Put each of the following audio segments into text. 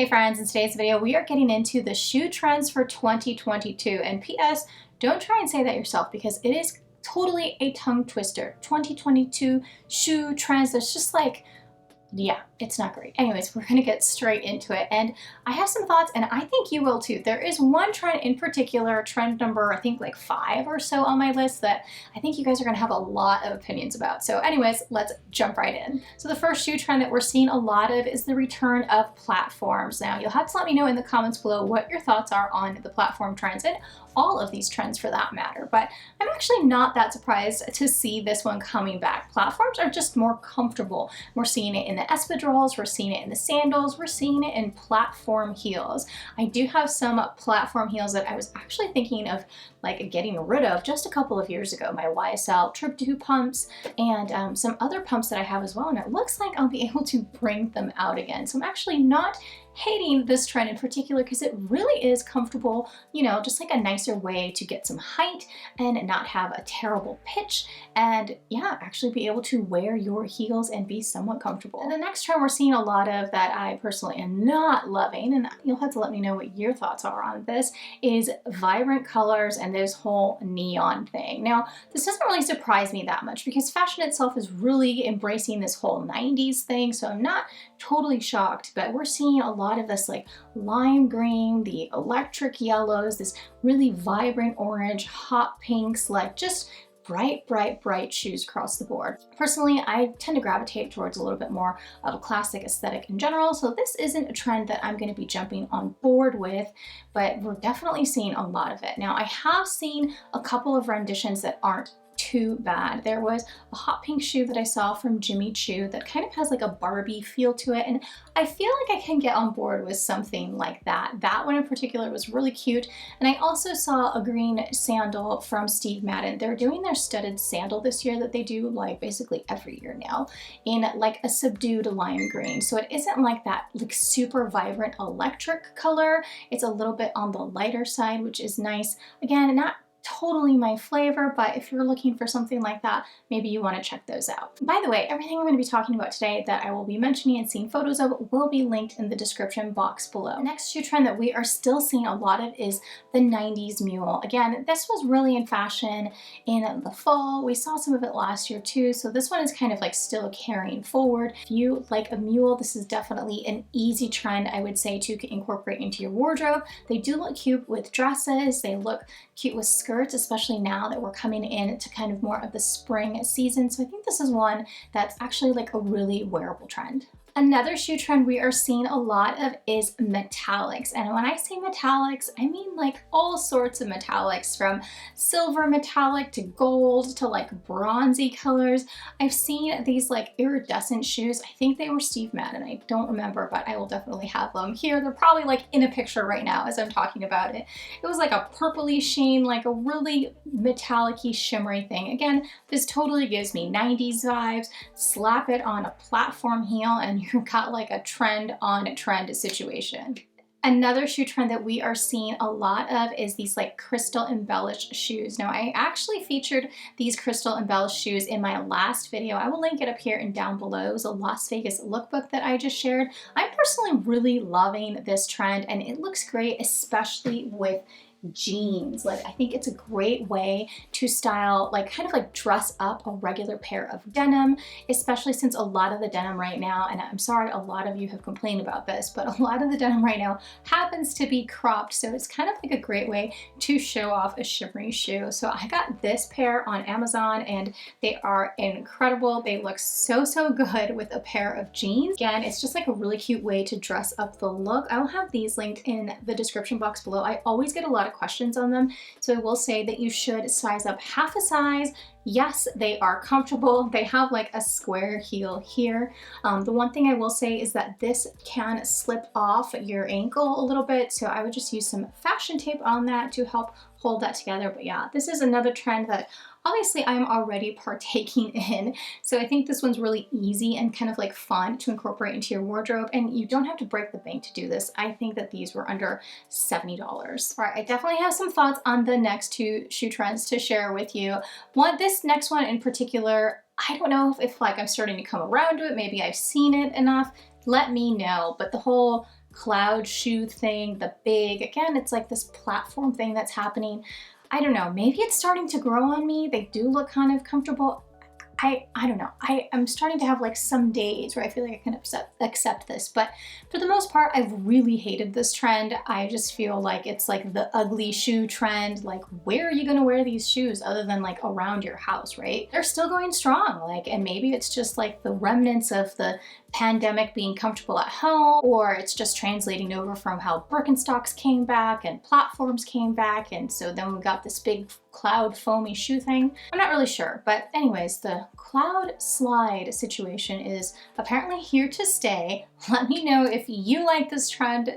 Hey friends, in today's video we are getting into the shoe trends for 2022, and PS, don't try and say that yourself because it is totally a tongue twister. 2022 shoe trends, it's just like, yeah, it's not great. Anyways, we're gonna get straight into it, and I have some thoughts and I think you will too. There is one trend in particular, trend number I think like 5 or so on my list, that I think you guys are gonna have a lot of opinions about. So anyways, let's jump right in. So the first shoe trend that we're seeing a lot of is the return of platforms. Now you'll have to let me know in the comments below what your thoughts are on the platform trends and all of these trends for that matter, but I'm actually not that surprised to see this one coming back. Platforms are just more comfortable. We're seeing it in the espadrilles, we're seeing it in the sandals, we're seeing it in platform heels. I do have some platform heels that I was actually thinking of like getting rid of just a couple of years ago. My YSL Trip 2 pumps and some other pumps that I have as well, and it looks like I'll be able to bring them out again. So I'm actually not hating this trend in particular because it really is comfortable, you know, just like a nicer way to get some height and not have a terrible pitch, and yeah, actually be able to wear your heels and be somewhat comfortable. And the next trend we're seeing a lot of that I personally am not loving, and you'll have to let me know what your thoughts are on this, is vibrant colors and this whole neon thing. Now, this doesn't really surprise me that much because fashion itself is really embracing this whole 90s thing, so I'm not totally shocked, but we're seeing a lot of this like lime green, the electric yellows, this really vibrant orange, hot pinks, like just bright shoes across the board. Personally, I tend to gravitate towards a little bit more of a classic aesthetic in general, so this isn't a trend that I'm going to be jumping on board with, but we're definitely seeing a lot of it. Now, I have seen a couple of renditions that aren't too bad. There was a hot pink shoe that I saw from Jimmy Choo that kind of has like a Barbie feel to it, and I feel like I can get on board with something like that. That one in particular was really cute. And I also saw a green sandal from Steve Madden. They're doing their studded sandal this year that they do like basically every year now in like a subdued lime green. So it isn't like that like super vibrant electric color. It's a little bit on the lighter side, which is nice. Again, not totally my flavor, but if you're looking for something like that, maybe you want to check those out. By the way, everything I'm going to be talking about today that I will be mentioning and seeing photos of will be linked in the description box below. The next shoe trend that we are still seeing a lot of is the 90s mule. Again, this was really in fashion in the fall. We saw some of it last year too, so this one is kind of like still carrying forward. If you like a mule, this is definitely an easy trend, I would say, to incorporate into your wardrobe. They do look cute with dresses, they look cute with skirts, especially now that we're coming in to kind of more of the spring season. So I think this is one that's actually like a really wearable trend. Another shoe trend we are seeing a lot of is metallics. And when I say metallics, I mean like all sorts of metallics, from silver metallic to gold to like bronzy colors. I've seen these like iridescent shoes. I think they were Steve Madden. I don't remember, but I will definitely have them here. They're probably like in a picture right now as I'm talking about it. It was like a purpley sheen, like a really metallic-y shimmery thing. Again, this totally gives me 90s vibes. Slap it on a platform heel and you've got like a trend on a trend situation. Another shoe trend that we are seeing a lot of is these like crystal embellished shoes. Now, I actually featured these crystal embellished shoes in my last video. I will link it up here and down below. It was a Las Vegas lookbook that I just shared. I'm personally really loving this trend, and it looks great, especially with jeans. Like, I think it's a great way to style, like kind of like dress up a regular pair of denim, especially since a lot of the denim right now, and I'm sorry a lot of you have complained about this, but a lot of the denim right now happens to be cropped, so it's kind of like a great way to show off a shimmery shoe. So I got this pair on Amazon and they are incredible. They look so good with a pair of jeans. Again, it's just like a really cute way to dress up the look. I will have these linked in the description box below. I always get a lot of questions on them, so I will say that you should size up half a size. Yes, they are comfortable. They have like a square heel here. The one thing I will say is that this can slip off your ankle a little bit, so I would just use some fashion tape on that to help hold that together. But yeah, this is another trend that obviously I'm already partaking in, so I think this one's really easy and kind of like fun to incorporate into your wardrobe, and you don't have to break the bank to do this. I think that these were under $70. All right, I definitely have some thoughts on the next two shoe trends to share with you. This next one in particular, I don't know if like I'm starting to come around to it, maybe I've seen it enough, let me know, but the whole cloud shoe thing, the big, again, it's like this platform thing that's happening. I don't know, maybe it's starting to grow on me. They do look kind of comfortable. I don't know. I'm starting to have like some days where I feel like I can accept this, but for the most part, I've really hated this trend. I just feel like it's like the ugly shoe trend. Like, where are you gonna wear these shoes other than like around your house, right? They're still going strong, like, and maybe it's just like the remnants of the pandemic being comfortable at home, or it's just translating over from how Birkenstocks came back and platforms came back, and so then we got this big cloud foamy shoe thing. I'm not really sure, but anyways, the cloud slide situation is apparently here to stay. Let me know if you like this trend.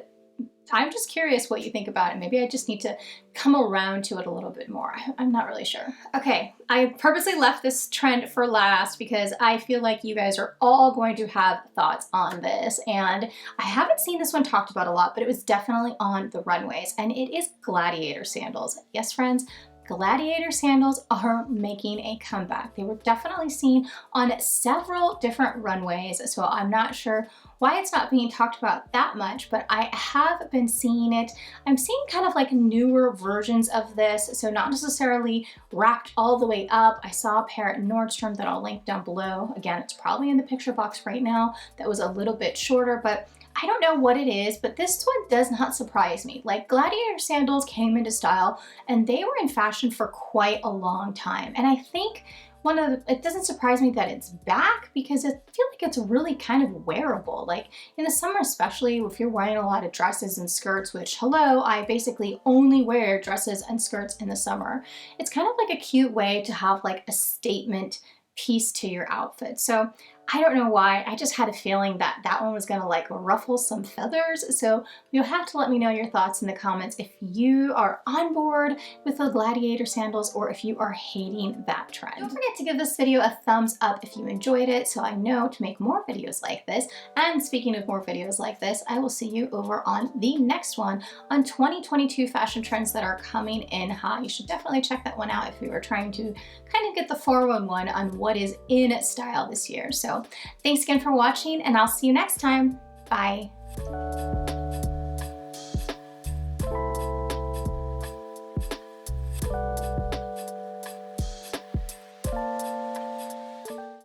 I'm just curious what you think about it. Maybe I just need to come around to it a little bit more. I'm not really sure. Okay, I purposely left this trend for last because I feel like you guys are all going to have thoughts on this. And I haven't seen this one talked about a lot, but it was definitely on the runways, and it is gladiator sandals. Yes, friends, gladiator sandals are making a comeback. They were definitely seen on several different runways, so I'm not sure why it's not being talked about that much, but I have been seeing it. I'm seeing kind of like newer versions of this, so not necessarily wrapped all the way up. I saw a pair at Nordstrom that I'll link down below. Again, it's probably in the picture box right now. That was a little bit shorter, but I don't know what it is, but this one does not surprise me. Like, gladiator sandals came into style and they were in fashion for quite a long time. And I think it doesn't surprise me that it's back because I feel like it's really kind of wearable. Like in the summer, especially if you're wearing a lot of dresses and skirts, which, hello, I basically only wear dresses and skirts in the summer. It's kind of like a cute way to have like a statement piece to your outfit. So I don't know why, I just had a feeling that that one was gonna like ruffle some feathers. So you'll have to let me know your thoughts in the comments if you are on board with the gladiator sandals or if you are hating that trend. Don't forget to give this video a thumbs up if you enjoyed it, so I know to make more videos like this. And speaking of more videos like this, I will see you over on the next one on 2022 fashion trends that are coming in hot. You should definitely check that one out if you are trying to kind of get the 411 on what is in style this year. So thanks again for watching, and I'll see you next time. Bye.